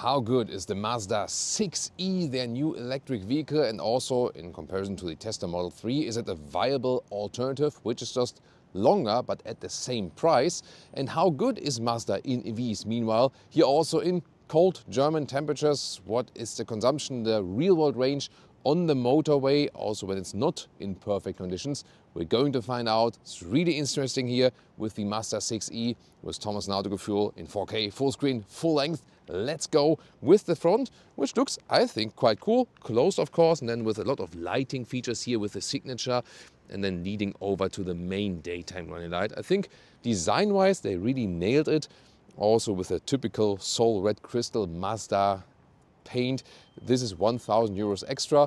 how good is the Mazda 6e, their new electric vehicle, and also in comparison to the Tesla Model 3, is it a viable alternative which is just longer but at the same price? And how good is Mazda in EVs? Meanwhile, here also in cold German temperatures, what is the consumption, the real world range on the motorway, also when it's not in perfect conditions? We're going to find out. It's really interesting here with the Mazda 6e with Thomas Nautical Fuel in 4K, full screen, full length. Let's go with the front, which looks, I think, quite cool. Closed, of course, and then with a lot of lighting features here with the signature, and then leading over to the main daytime running light. I think design-wise, they really nailed it. Also with a typical Soul Red Crystal Mazda paint. This is 1,000 euros extra.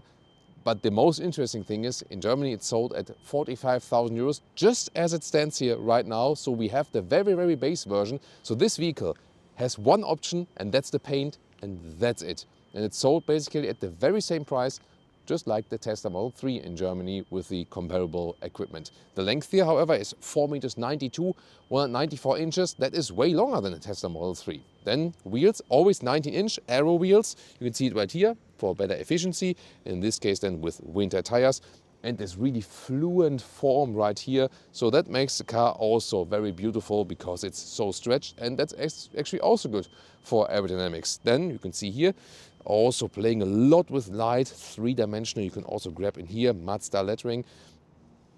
But the most interesting thing is, in Germany it's sold at 45,000 euros, just as it stands here right now. So we have the very, very base version. So this vehicle has one option, and that's the paint, and that's it. And it's sold basically at the very same price, just like the Tesla Model 3 in Germany with the comparable equipment. The length here, however, is 4 meters 92, 194 inches. That is way longer than the Tesla Model 3. Then wheels, always 19-inch aero wheels. You can see it right here for better efficiency. In this case then with winter tires. And this really fluent form right here. So that makes the car also very beautiful because it's so stretched, and that's actually also good for aerodynamics. Then you can see here, also playing a lot with light, three-dimensional. You can also grab in here Mazda lettering.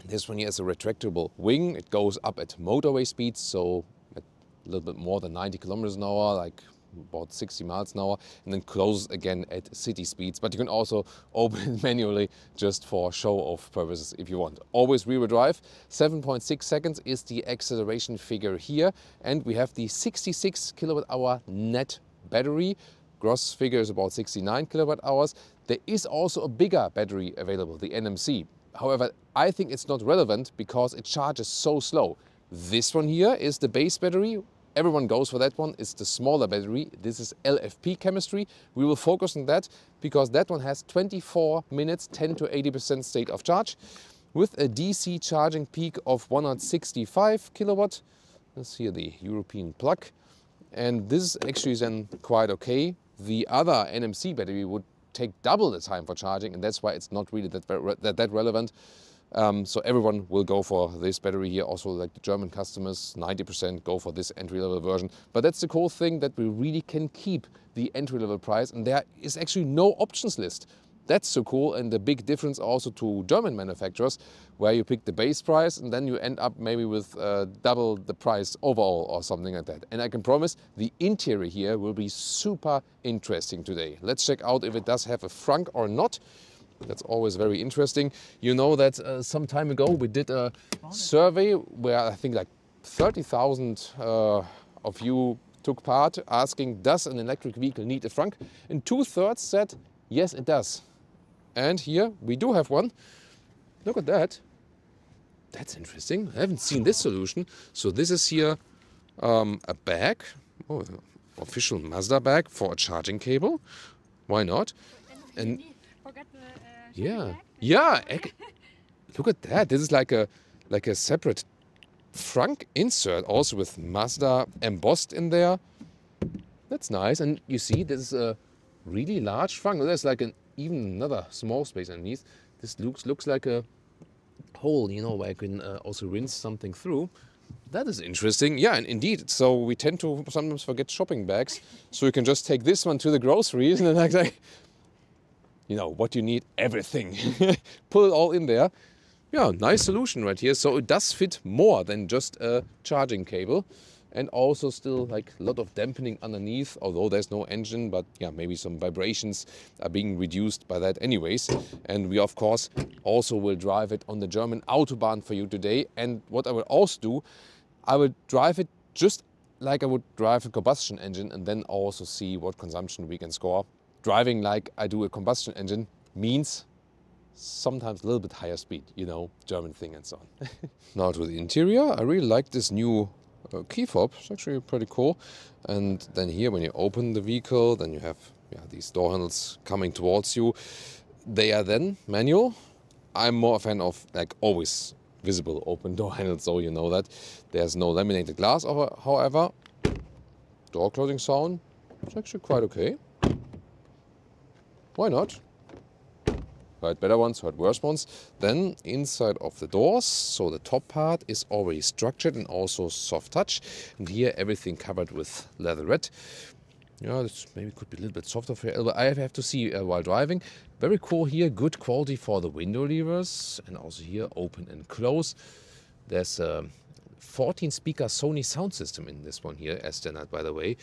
This one here is a retractable wing. It goes up at motorway speeds, so at a little bit more than 90 kilometers an hour, like about 60 miles an hour, and then closes again at city speeds. But you can also open it manually just for show-off purposes if you want. Always rear-wheel drive. 7.6 seconds is the acceleration figure here. And we have the 66 kilowatt-hour net battery. Gross figure is about 69 kilowatt-hours. There is also a bigger battery available, the NMC. However, I think it's not relevant because it charges so slow. This one here is the base battery. Everyone goes for that one. It's the smaller battery. This is LFP chemistry. We will focus on that because that one has 24 minutes, 10 to 80% state of charge with a DC charging peak of 165 kilowatt. Let's see the European plug. And this is actually then quite okay. The other NMC battery would take double the time for charging, and that's why it's not really that relevant. So everyone will go for this battery here. Also, like the German customers, 90% go for this entry-level version. But that's the cool thing, that we really can keep the entry-level price, and there is actually no options list. That's so cool, and the big difference also to German manufacturers, where you pick the base price and then you end up maybe with double the price overall or something like that. And I can promise the interior here will be super interesting today. Let's check out if it does have a frunk or not. That's always very interesting. You know that some time ago we did a survey where I think like 30,000 of you took part, asking, does an electric vehicle need a frunk? And 2/3 said, yes, it does. And here we do have one. Look at that. That's interesting. I haven't seen this solution. So this is here a bag, official Mazda bag for a charging cable. Why not? And yeah, look at that. This is like a separate frunk insert, also with Mazda embossed in there. That's nice. And you see, this is a really large frunk. There's like even another small space underneath. This looks like a hole, you know, where I can also rinse something through. That is interesting. Yeah, and indeed. So we tend to sometimes forget shopping bags. So you can just take this one to the groceries and then like you know, what you need, everything. Pull it all in there. Yeah, nice solution right here. So it does fit more than just a charging cable. And also still like a lot of dampening underneath, although there's no engine, but yeah, maybe some vibrations are being reduced by that anyways. And we of course also will drive it on the German Autobahn for you today. And what I will also do, I will drive it just like I would drive a combustion engine, and then also see what consumption we can score. Driving like I do a combustion engine means sometimes a little bit higher speed, you know, German thing and so on. Now to the interior. I really like this new key fob. It's actually pretty cool. And then here when you open the vehicle, then you have these door handles coming towards you. They are then manual. I'm more a fan of like always visible open door handles, so you know that. There's no laminated glass, however. Door closing sound, it's actually quite okay. why not? Heard better ones, heard worse ones. Then inside of the doors, so the top part is already structured and also soft touch. And here everything covered with leatherette. Yeah, this maybe could be a little bit softer for your elbow. I have to see while driving. Very cool here, good quality for the window levers. And also here, open and close. There's a 14-speaker Sony sound system in this one here, as standard, by the way.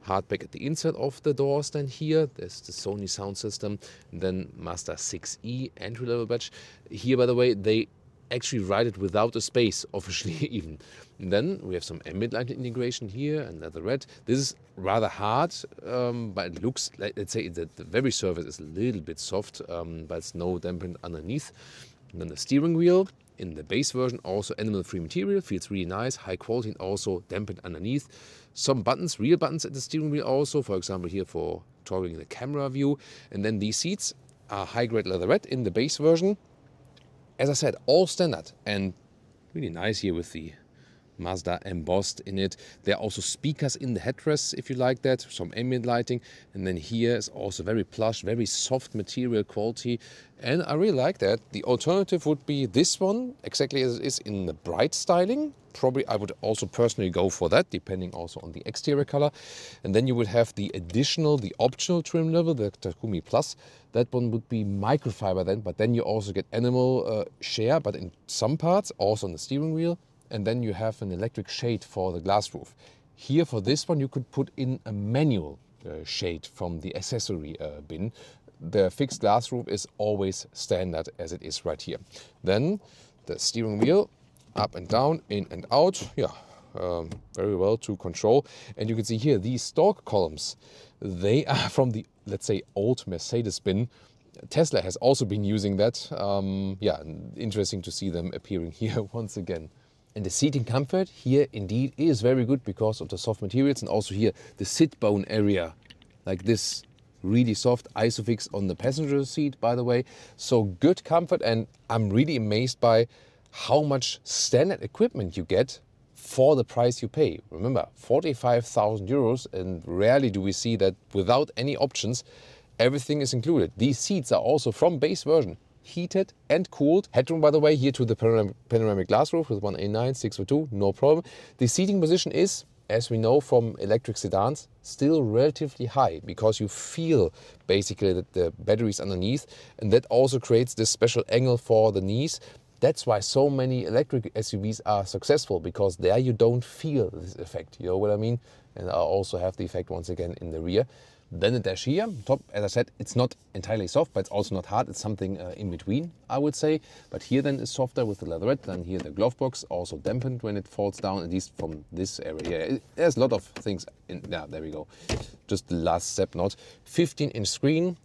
Hardback at the inside of the doors. Then here, there's the Sony sound system. And then Mazda 6e entry-level badge. Here, by the way, they actually write it without a space, officially even. And then we have some ambient lighting integration here and leatherette. This is rather hard, but it looks like, let's say, the very surface is a little bit soft, but it's no dampened underneath. And then the steering wheel in the base version, also animal-free material, feels really nice, high quality, and also dampened underneath. Some buttons, real buttons at the steering wheel also, for example here for toggling the camera view. And then these seats are high-grade leatherette in the base version. As I said, all standard and really nice here with the Mazda embossed in it. There are also speakers in the headrests if you like that, some ambient lighting. And then here is also very plush, very soft material quality. And I really like that. The alternative would be this one, exactly as it is in the bright styling. Probably I would also personally go for that, depending also on the exterior color. And then you would have the additional, the optional trim level, the Takumi Plus. That one would be microfiber then, but then you also get animal share, but in some parts, also on the steering wheel. And then you have an electric shade for the glass roof. Here for this one, you could put in a manual shade from the accessory bin. The fixed glass roof is always standard as it is right here. Then the steering wheel, up and down, in and out. Yeah, very well to control. And you can see here, these stalk columns, they are from the, let's say, old Mercedes bin. Tesla has also been using that. Yeah, interesting to see them appearing here once again. And the seating comfort here indeed is very good because of the soft materials, and also here the sit bone area, like this, really soft Isofix on the passenger seat, by the way. So good comfort, and I'm really amazed by how much standard equipment you get for the price you pay. Remember, 45,000 euros, and rarely do we see that without any options, everything is included. These seats are also from base version, heated and cooled. Headroom, by the way, here to the panoramic glass roof with 189, 602, no problem. The seating position is, as we know from electric sedans, still relatively high because you feel basically that the batteries underneath, and that also creates this special angle for the knees. That's why so many electric SUVs are successful, because there you don't feel this effect, you know what I mean? And I also have the effect once again in the rear. Then the dash here, top, as I said, it's not entirely soft, but it's also not hard. It's something in between, I would say. But here then is softer with the leatherette. Then here the glove box, also dampened when it falls down, at least from this area here. There's a lot of things in, yeah, there we go. Just the last step not. 15-inch screen,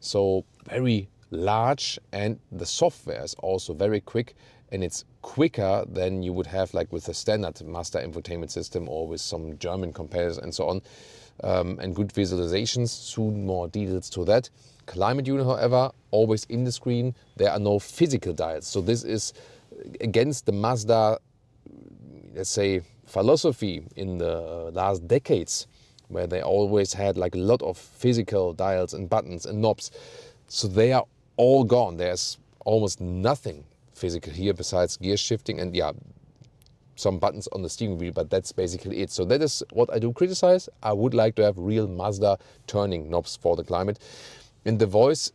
so very large, and the software is also very quick, and it's quicker than you would have like with a standard Mazda infotainment system or with some German competitors and so on. And good visualizations, soon more details to that. Climate unit, however, always in the screen. There are no physical dials. So this is against the Mazda, let's say, philosophy in the last decades, where they always had like a lot of physical dials and buttons and knobs. So they are all gone. There's almost nothing physical here besides gear shifting and yeah, some buttons on the steering wheel, but that's basically it. So that is what I do criticize. I would like to have real Mazda turning knobs for the climate. And the voice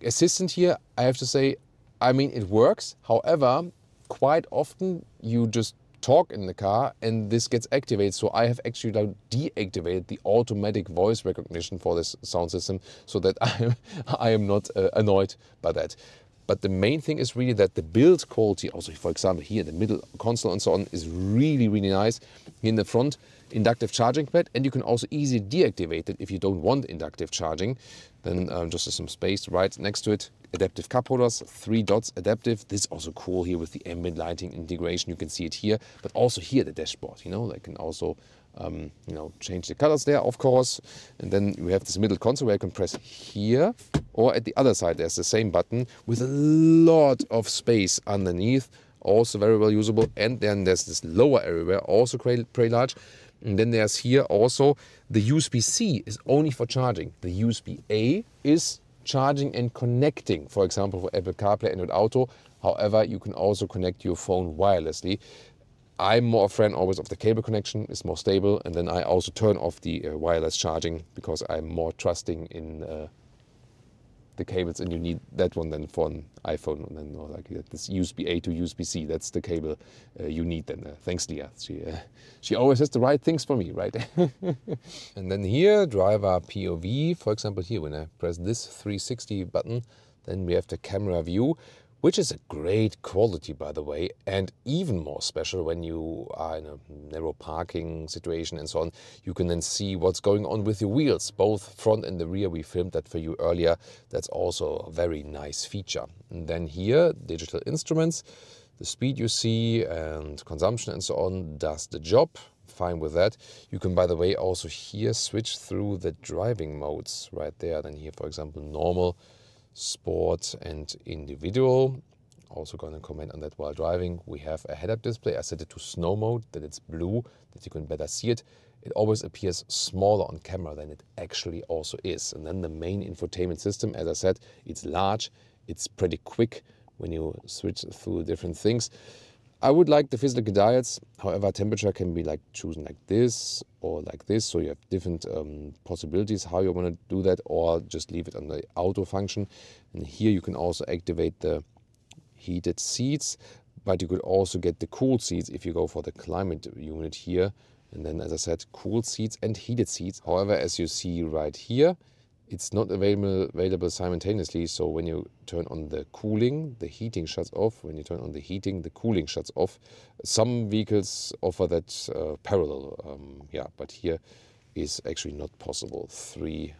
assistant here, I have to say, I mean, it works. However, quite often you just talk in the car and this gets activated. So I have actually deactivated the automatic voice recognition for this sound system so that I am not annoyed by that. But the main thing is really that the build quality, also for example here, the middle console and so on, is really, really nice. In the front, inductive charging pad, and you can also easily deactivate it if you don't want inductive charging. Then just some space right next to it. Adaptive cup holders, 3 dots adaptive. This is also cool here with the ambient lighting integration. You can see it here, but also here the dashboard, you know, they can also you know, change the colors there, of course. And then you have this middle console where you can press here, or at the other side there's the same button with a lot of space underneath, also very well usable. And then there's this lower area, also pretty large. And then there's here also the USB-C is only for charging. The USB-A is charging and connecting, for example, for Apple CarPlay, Android Auto. However, you can also connect your phone wirelessly. I'm more a fan always of the cable connection, it's more stable, and then I also turn off the wireless charging because I'm more trusting in the cables, and you need that one then for an iPhone, and then like this USB-A to USB-C. That's the cable you need then. Thanks, Leah. She always has the right things for me, right? And then here, driver POV. For example, here when I press this 360 button, then we have the camera view, which is a great quality, by the way, and even more special when you are in a narrow parking situation and so on. You can then see what's going on with your wheels, both front and the rear. We filmed that for you earlier. That's also a very nice feature. And then here, digital instruments, the speed you see and consumption and so on does the job. Fine with that. You can, by the way, also here switch through the driving modes right there. Then here, for example, normal, sport and individual. Also going to comment on that while driving. We have a head-up display. I set it to snow mode, that it's blue, that you can better see it. It always appears smaller on camera than it actually also is. And then the main infotainment system, as I said, it's large, it's pretty quick when you switch through different things. I would like the physical dials. However, temperature can be like chosen like this or like this. So you have different possibilities how you want to do that, or just leave it on the auto function. And here you can also activate the heated seats, but you could also get the cool seats if you go for the climate unit here. And then, as I said, cool seats and heated seats. However, as you see right here, it's not available simultaneously. So when you turn on the cooling, the heating shuts off. When you turn on the heating, the cooling shuts off. Some vehicles offer that parallel, yeah, but here is actually not possible. Three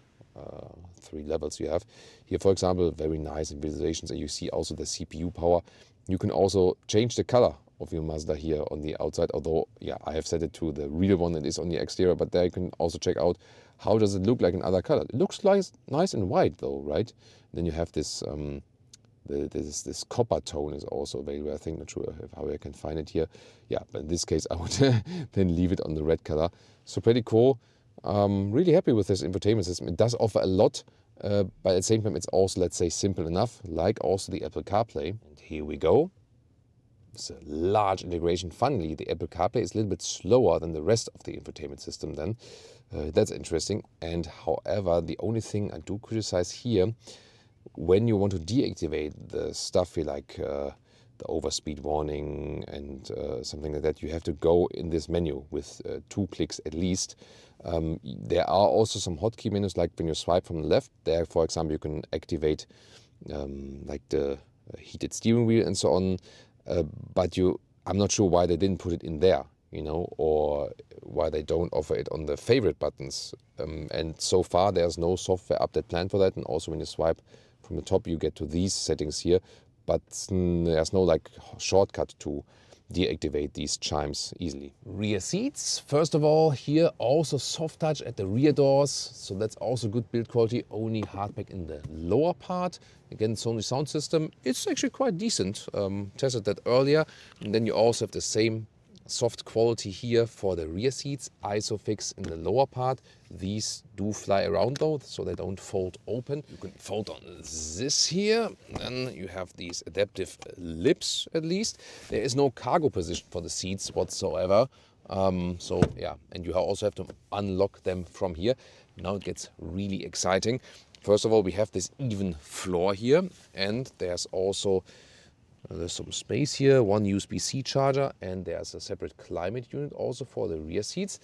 levels you have. Here, for example, very nice visualizations, and you see also the CPU power. You can also change the color of your Mazda here on the outside, although, yeah, I have set it to the real one that is on the exterior, but there you can also check out how does it look like in other color. It looks nice and white though, right? Then you have this this copper tone is also available. I think, not sure how I can find it here. Yeah, but in this case I would then leave it on the red color. So pretty cool. Really happy with this infotainment system. It does offer a lot, but at the same time it's also, let's say, simple enough, like also the Apple CarPlay. And here we go. It's a large integration. Funnily, the Apple CarPlay is a little bit slower than the rest of the infotainment system then. That's interesting. And however, the only thing I do criticize here, when you want to deactivate the stuff here like the overspeed warning and something like that, you have to go in this menu with 2 clicks at least. There are also some hotkey menus, like when you swipe from the left there, for example, you can activate like the heated steering wheel and so on. But I'm not sure why they didn't put it in there, you know, or why they don't offer it on the favorite buttons. And so far there's no software update planned for that. And also when you swipe from the top, you get to these settings here, but there's no like shortcut to deactivate these chimes easily. Rear seats, first of all, here also soft touch at the rear doors, so that's also good build quality. Only hardback in the lower part. Again, Sony sound system, it's actually quite decent. Tested that earlier. And then you also have the same soft quality here for the rear seats, ISOFIX in the lower part. These do fly around though, so they don't fold open. You can fold on this here, and then you have these adaptive lips at least. There is no cargo position for the seats whatsoever. So yeah, and you also have to unlock them from here. Now it gets really exciting. First of all, we have this even floor here, and there's also there's some space here, one USB-C charger, and there's a separate climate unit also for the rear seats.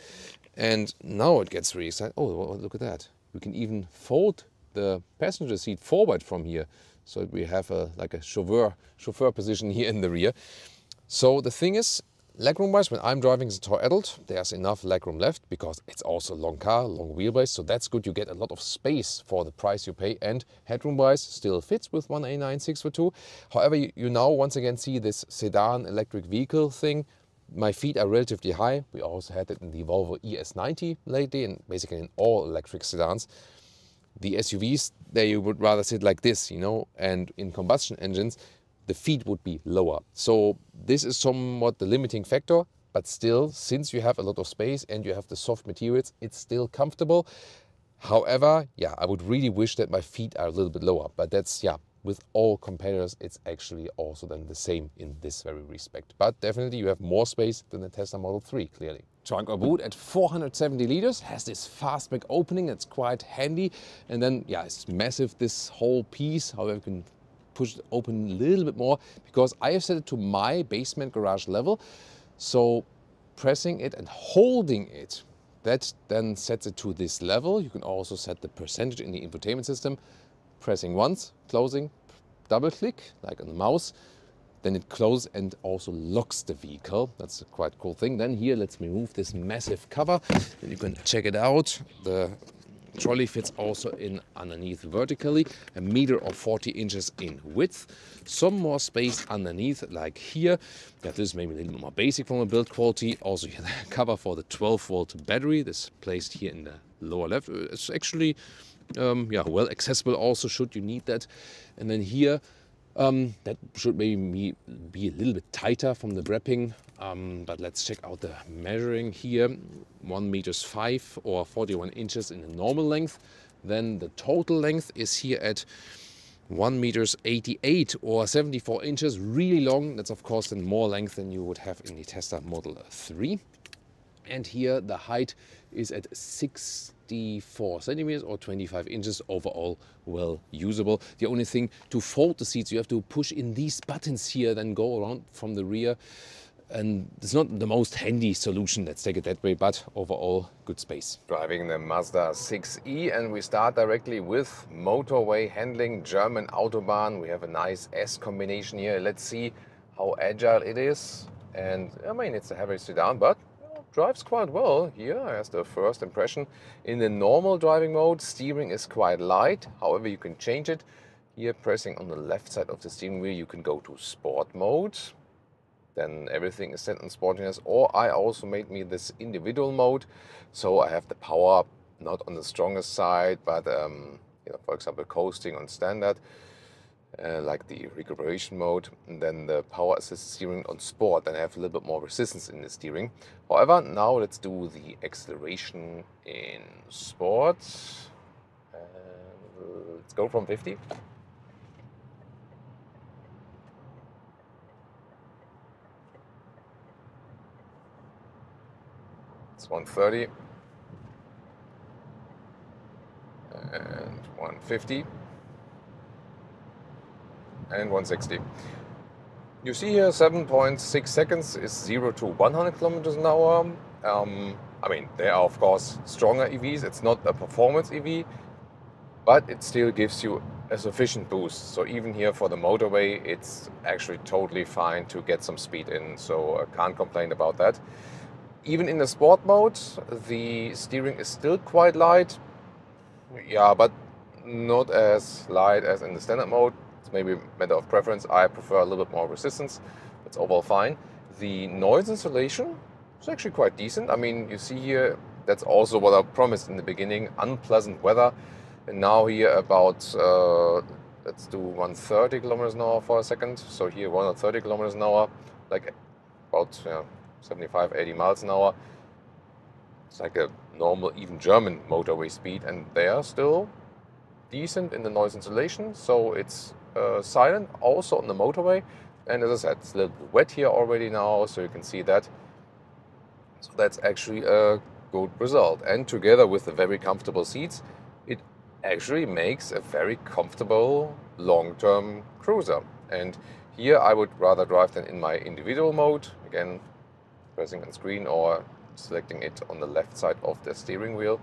And now it gets really exciting. Oh, look at that. We can even fold the passenger seat forward from here. So we have like a chauffeur position here in the rear. So the thing is, legroom-wise, when I'm driving as a toy adult, there's enough legroom left because it's also a long car, long wheelbase, so that's good. You get a lot of space for the price you pay, and headroom-wise still fits with one A9 6x2. However, you now once again see this sedan electric vehicle thing. My feet are relatively high. We also had it in the Volvo ES90 lately, and basically in all electric sedans. The SUVs, there you would rather sit like this, you know, and in combustion engines, the feet would be lower. So this is somewhat the limiting factor, but still, since you have a lot of space and you have the soft materials, it's still comfortable. However, yeah, I would really wish that my feet are a little bit lower, but that's, yeah, with all competitors, it's actually also then the same in this very respect. But definitely you have more space than the Tesla Model 3, clearly. Trunk or boot at 470 liters, has this fastback opening, it's quite handy. And then, yeah, it's massive, this whole piece. However, you can push it open a little bit more because I have set it to my basement garage level. So pressing it and holding it, that then sets it to this level. You can also set the percentage in the infotainment system. Pressing once, closing, double click, like on the mouse, then it closes and also locks the vehicle. That's a quite cool thing. Then here, let's remove this massive cover. And you can check it out. The trolley fits also in underneath vertically, 1 meter or 40 inches in width. Some more space underneath, like here. Yeah, this is maybe a little bit more basic from a build quality. Also here, the cover for the 12-volt battery. This is placed here in the lower left. It's actually yeah, well accessible also, should you need that. And then here, that should maybe be a little bit tighter from the wrapping, but let's check out the measuring here. 1 meter 5 or 41 inches in the normal length. Then the total length is here at 1 meter 88 or 74 inches, really long. That's of course then more length than you would have in the Tesla Model 3. And here the height is at 64 centimeters or 25 inches, overall well usable. The only thing, to fold the seats, you have to push in these buttons here, then go around from the rear. And it's not the most handy solution, let's take it that way, but overall good space. Driving the Mazda 6e, and we start directly with motorway handling, German Autobahn. We have a nice S combination here. Let's see how agile it is. And I mean, it's a heavy sedan, but drives quite well here as the first impression. In the normal driving mode, steering is quite light. However, you can change it. Here, pressing on the left side of the steering wheel, you can go to sport mode. Then everything is set on sportiness. Or I also made me this individual mode. So I have the power not on the strongest side, but you know, for example, coasting on standard. Like the recuperation mode, and then the power assist steering on sport, and I have a little bit more resistance in the steering. However, now let's do the acceleration in sport. Let's go from 50. It's 130 and 150. And 160. You see here 7.6 seconds is 0 to 100 kilometers an hour. I mean, there are of course stronger EVs. It's not a performance EV, but it still gives you a sufficient boost. So even here for the motorway, it's actually totally fine to get some speed in. So I can't complain about that. Even in the sport mode, the steering is still quite light. Yeah, but not as light as in the standard mode. It's maybe a matter of preference. I prefer a little bit more resistance. That's overall fine. The noise insulation is actually quite decent. I mean, you see here, that's also what I promised in the beginning, unpleasant weather. And now here about, let's do 130 kilometers an hour for a second. So here 130 kilometers an hour, like about 75, 80 miles an hour. It's like a normal, even German motorway speed. And they are still decent in the noise insulation. So it's silent also on the motorway, and as I said, it's a little bit wet here already now, so you can see that. So that's actually a good result, and together with the very comfortable seats, it actually makes a very comfortable long-term cruiser. And here I would rather drive than in my individual mode, again pressing on screen or selecting it on the left side of the steering wheel,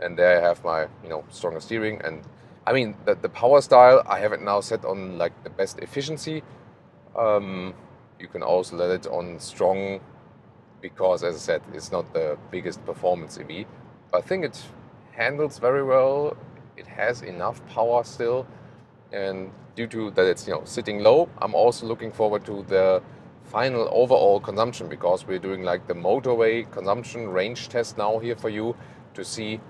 and there I have my stronger steering. And I mean, the power style, I have it now set on like the best efficiency. You can also let it on strong because, as I said, it's not the biggest performance EV. But I think it handles very well. It has enough power still. And due to that it's sitting low, I'm also looking forward to the final overall consumption, because we're doing like the motorway consumption range test now here for you to see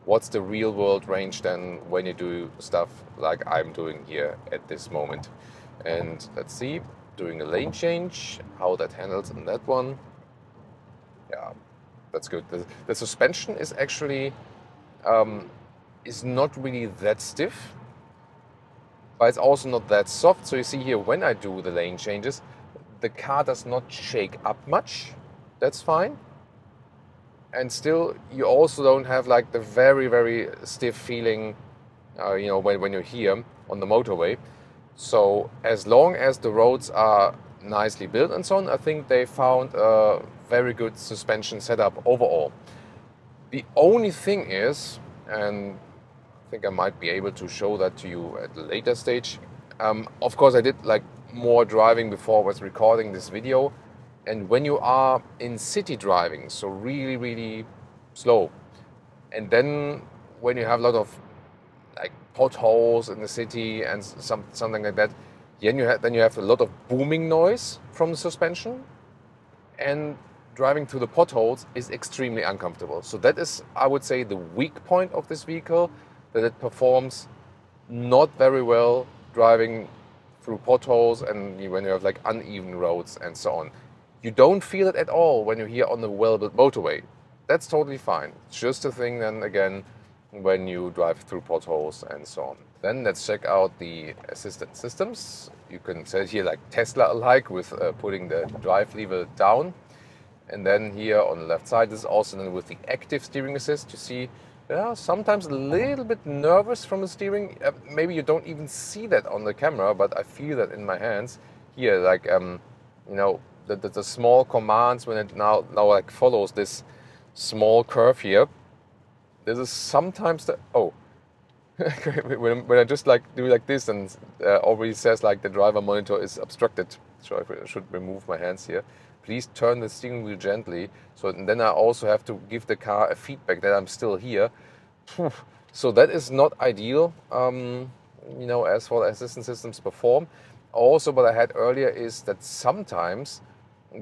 what's the real world range then when you do stuff like I'm doing here at this moment. And let's see, doing a lane change, how that handles in that one. Yeah, that's good. The suspension is actually is not really that stiff, but it's also not that soft. So you see here, when I do the lane changes, the car does not shake up much. That's fine. And still, you also don't have like the very, very stiff feeling, you know, when you're here on the motorway. So as long as the roads are nicely built and so on, I think they found a very good suspension setup overall. The only thing is, and I think I might be able to show that to you at a later stage. Of course, I did like more driving before I was recording this video. And when you are in city driving, so really, really slow, and then when you have a lot of like potholes in the city and something like that, then you have a lot of booming noise from the suspension, and driving through the potholes is extremely uncomfortable. So that is, I would say, the weak point of this vehicle, that it performs not very well driving through potholes and when you have like uneven roads and so on. You don't feel it at all when you're here on the well-built motorway. That's totally fine. It's just a thing then again when you drive through potholes and so on. Then let's check out the assistant systems. You can set it here like Tesla-alike with putting the drive lever down. And then here on the left side, this is also then with the active steering assist. You see, sometimes a little bit nervous from the steering. Maybe you don't even see that on the camera, but I feel that in my hands. Here, like, you know, the small commands when it now like follows this small curve here. This is sometimes the, oh, when I just like do like this and already says like the driver monitor is obstructed. So I should remove my hands here. Please turn the steering wheel gently. So then I also have to give the car a feedback that I'm still here. So that is not ideal, you know, as for the assistance systems perform. Also, what I had earlier is that sometimes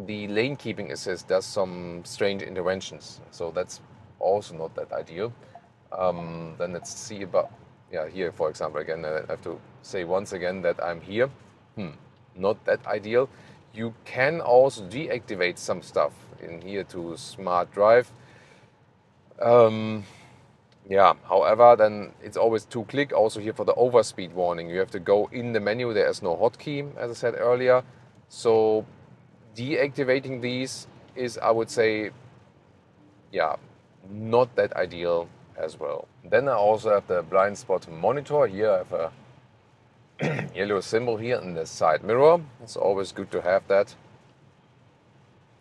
the lane keeping assist does some strange interventions. So that's also not that ideal. Then let's see about, yeah, here, for example, again, I have to say once again that I'm here. Not that ideal. You can also deactivate some stuff in here to smart drive. Yeah, however, then it's always 2-click. Also here for the overspeed warning, you have to go in the menu. There is no hotkey, as I said earlier. So deactivating these is, I would say, yeah, not that ideal as well. Then I also have the blind spot monitor. Here I have a yellow symbol here in the side mirror. It's always good to have that.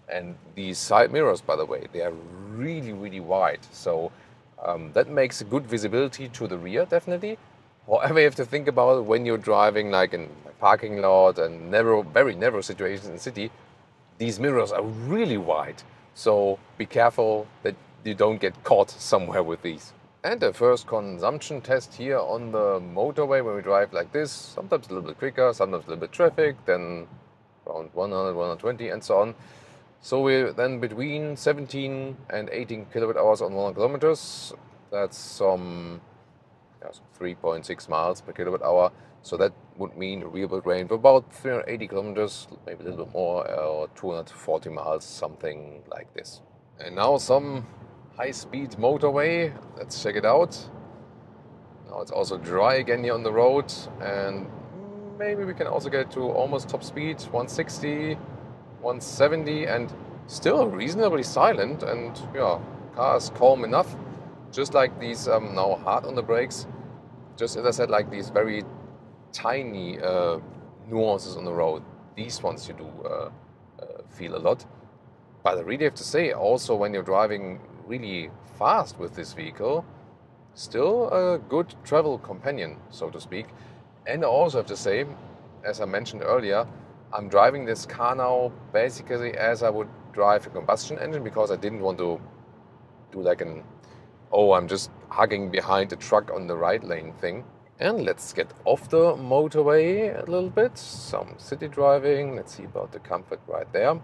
And these side mirrors, by the way, they are really, really wide. So that makes a good visibility to the rear, definitely. However, you have to think about it when you're driving like in a parking lot and very narrow situations in the city. These mirrors are really wide. So be careful that you don't get caught somewhere with these. And the first consumption test here on the motorway when we drive like this, sometimes a little bit quicker, sometimes a little bit traffic, then around 100, 120 and so on. So we're then between 17 and 18 kilowatt hours on 100 kilometers. That's some 3.6 miles per kilowatt hour. So that would mean a real build range of about 380 kilometers, maybe a little bit more, or 240 miles, something like this. And now some high-speed motorway. Let's check it out. Now it's also dry again here on the road, and maybe we can also get to almost top speed, 160, 170, and still reasonably silent. And yeah, car is calm enough. Just like these now hard on the brakes. Just as I said, like these very tiny nuances on the road. These ones you do feel a lot. But I really have to say, also when you're driving really fast with this vehicle, still a good travel companion, so to speak. And I also have to say, as I mentioned earlier, I'm driving this car now basically as I would drive a combustion engine, because I didn't want to do like an, oh, I'm just hugging behind a truck on the right lane thing. And let's get off the motorway a little bit, some city driving. Let's see about the comfort right there.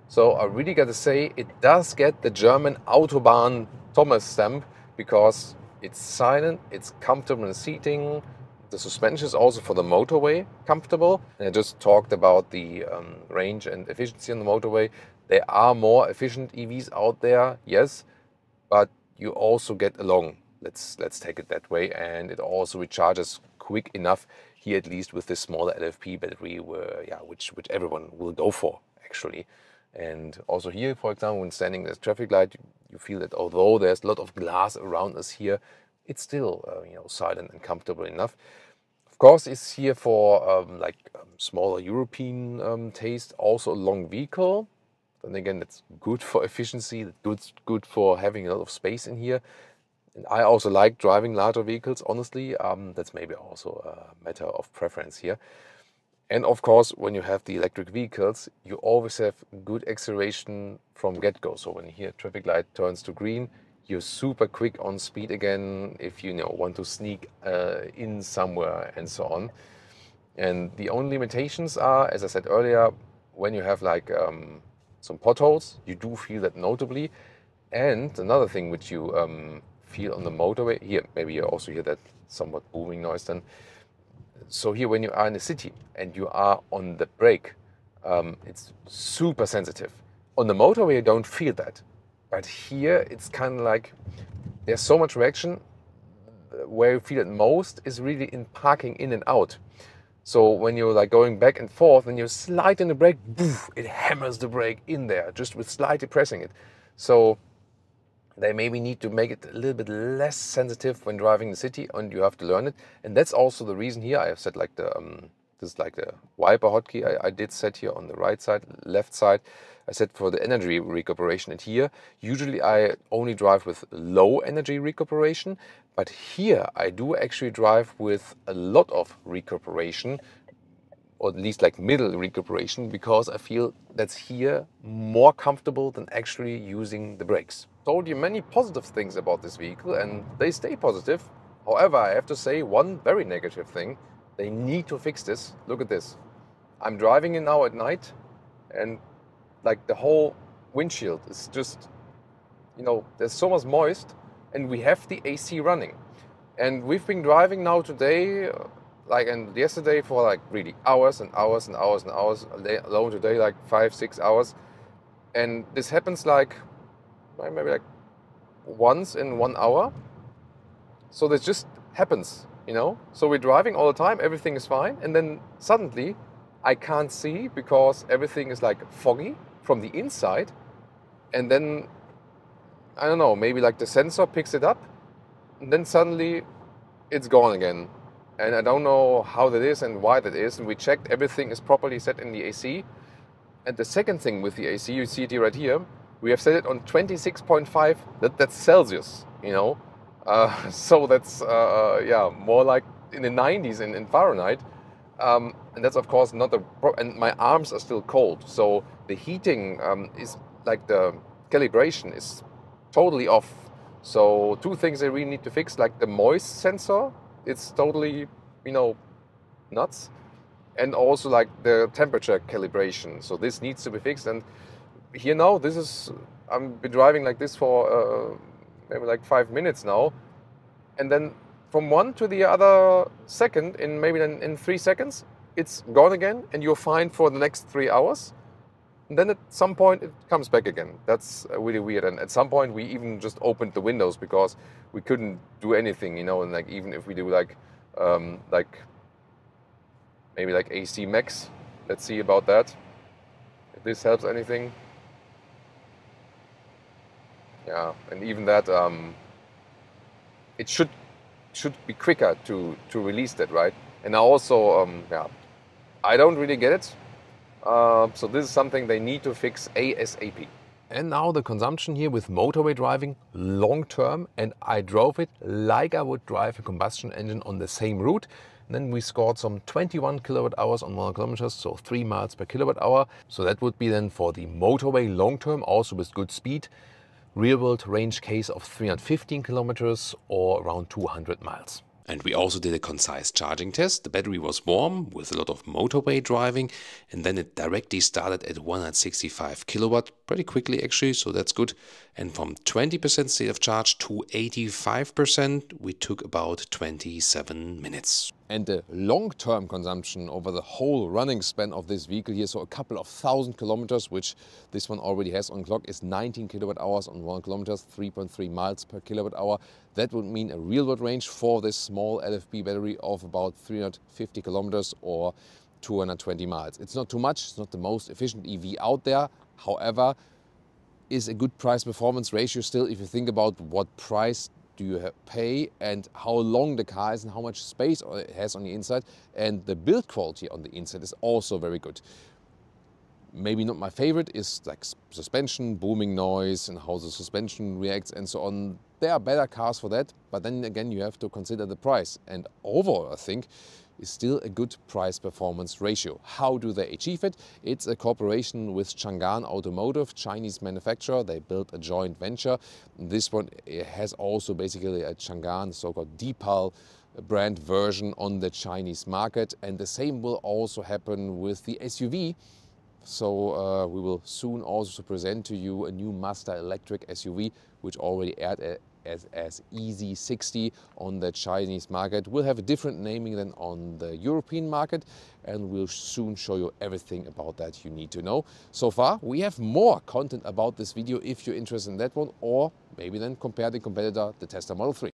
So I really got to say, it does get the German Autobahn Thomas stamp, because it's silent, it's comfortable in seating. The suspension is also for the motorway comfortable. And I just talked about the range and efficiency on the motorway. There are more efficient EVs out there, yes, but you also get along let's take it that way. And it also recharges quick enough here, at least with this smaller LFP battery, which everyone will go for actually. And also here, for example, when standing at the traffic light, you feel that although there's a lot of glass around us here, it's still silent and comfortable enough. Of course, it's here for smaller European taste, also a long vehicle. Then again, that's good for efficiency, that's good for having a lot of space in here. And I also like driving larger vehicles, honestly. That's maybe also a matter of preference here. And of course, when you have the electric vehicles, you always have good acceleration from get-go. So when here traffic light turns to green, you're super quick on speed again if you want to sneak in somewhere and so on. And the only limitations are, as I said earlier, when you have some potholes, you do feel that notably. And another thing which you feel on the motorway, here maybe you also hear that somewhat booming noise then. So here when you are in the city and you are on the brake, it's super sensitive. On the motorway you don't feel that. But here it's kind of like there's so much reaction. Where you feel it most is really in parking in and out. So when you're going back and forth and you slide in the brake, poof, it hammers the brake in there just with slightly pressing it. So they maybe need to make it a little bit less sensitive when driving the city, and you have to learn it. And that's also the reason here I have set this is the wiper hotkey I did set here on the right side, left side. I set for the energy recuperation, and here usually I only drive with low energy recuperation, but here I do actually drive with a lot of recuperation, or at least middle recuperation, because I feel that's here more comfortable than actually using the brakes. Told you many positive things about this vehicle and they stay positive. However, I have to say one very negative thing. They need to fix this. Look at this. I'm driving in now at night and the whole windshield is just, there's so much moist, and we have the AC running. And we've been driving now today, and yesterday for really hours and hours and hours and hours, alone today 5-6 hours. And this happens maybe once in 1 hour. So this just happens, So we're driving all the time, everything is fine, and then suddenly I can't see because everything is foggy from the inside, and then I don't know, maybe the sensor picks it up, and then suddenly it's gone again. And I don't know how that is and why that is. And we checked, everything is properly set in the AC. And the second thing with the AC, you see it right here, we have set it on 26.5. That's Celsius, so that's more in the 90s in Fahrenheit. And that's of course not and my arms are still cold. So the heating is the calibration is totally off. So two things I really need to fix, the moist sensor, it's totally, nuts. And also the temperature calibration. So this needs to be fixed. And here now, I've been driving like this for maybe 5 minutes now. And then from one to the other second, in 3 seconds, it's gone again, and you're fine for the next 3 hours. And then at some point it comes back again. That's really weird. And at some point we even just opened the windows because we couldn't do anything, and even if we do maybe AC max, let's see about that. If this helps anything. Yeah, and even that, it should be quicker to release that, right? And also, I don't really get it. So this is something they need to fix ASAP. And now the consumption here with motorway driving long term, and I drove it like I would drive a combustion engine on the same route. And then we scored some 21 kilowatt hours on 100 kilometers, so 3 miles per kilowatt hour. So that would be then for the motorway long term, also with good speed. Real world range case of 315 kilometers or around 200 miles. And we also did a concise charging test. The battery was warm with a lot of motorway driving, and then it directly started at 165 kilowatt pretty quickly actually, so that's good. And from 20% state of charge to 85%, we took about 27 minutes. And the long-term consumption over the whole running span of this vehicle here, so a couple of thousand kilometers, which this one already has on clock, is 19 kilowatt hours on 1 kilometer, 3.3 miles per kilowatt hour. That would mean a real-world range for this small LFP battery of about 350 kilometers or 220 miles. It's not too much, it's not the most efficient EV out there. However, is a good price-performance ratio still if you think about what price do you pay and how long the car is and how much space it has on the inside, and the build quality on the inside is also very good. Maybe not my favorite is like suspension, booming noise and how the suspension reacts and so on. There are better cars for that, but then again you have to consider the price, and overall I think is still a good price-performance ratio. How do they achieve it? It's a cooperation with Chang'an Automotive, Chinese manufacturer. They built a joint venture. This one has also basically a Chang'an, so-called Deepal brand version on the Chinese market. And the same will also happen with the SUV. So we will soon also present to you a new Mazda electric SUV, which already aired as EZ60 on the Chinese market. We'll have a different naming than on the European market, and we'll soon show you everything about that you need to know. So far, we have more content about this video if you're interested in that one, or maybe then compare the competitor, the Tesla Model 3.